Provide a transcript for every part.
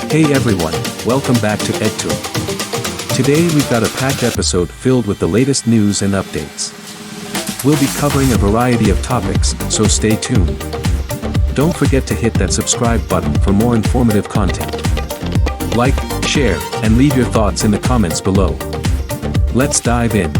Hey everyone, welcome back to EdTube. Today we've got a packed episode filled with the latest news and updates. We'll be covering a variety of topics, so stay tuned. Don't forget to hit that subscribe button for more informative content. Like, share, and leave your thoughts in the comments below. Let's dive in.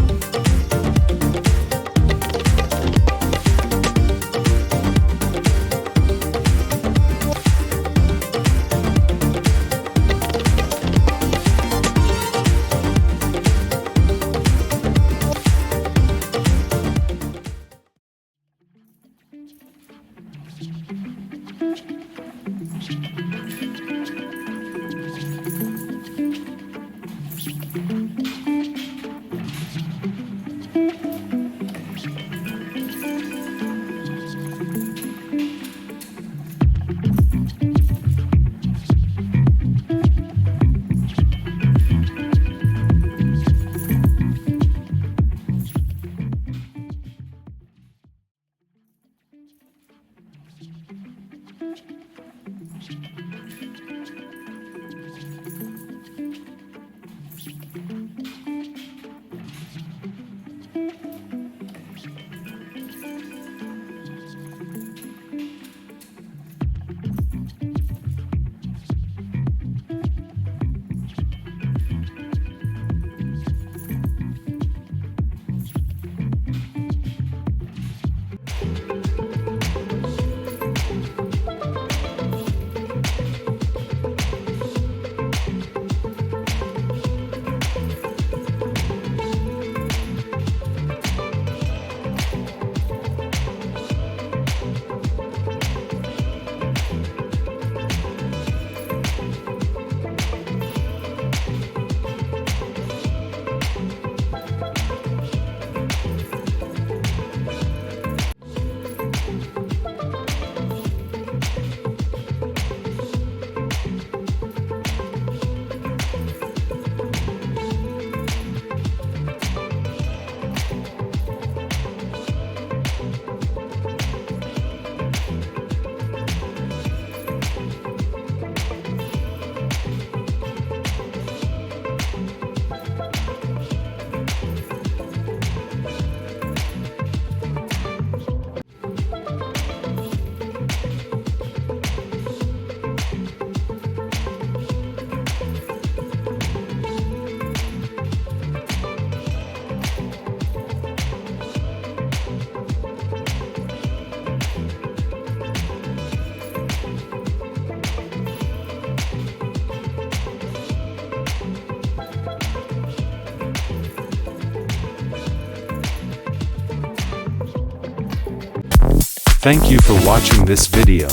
Thank you for watching this video.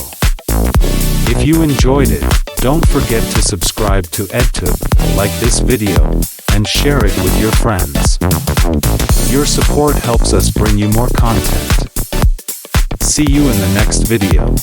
If you enjoyed it, don't forget to subscribe to EdTube, like this video, and share it with your friends. Your support helps us bring you more content. See you in the next video.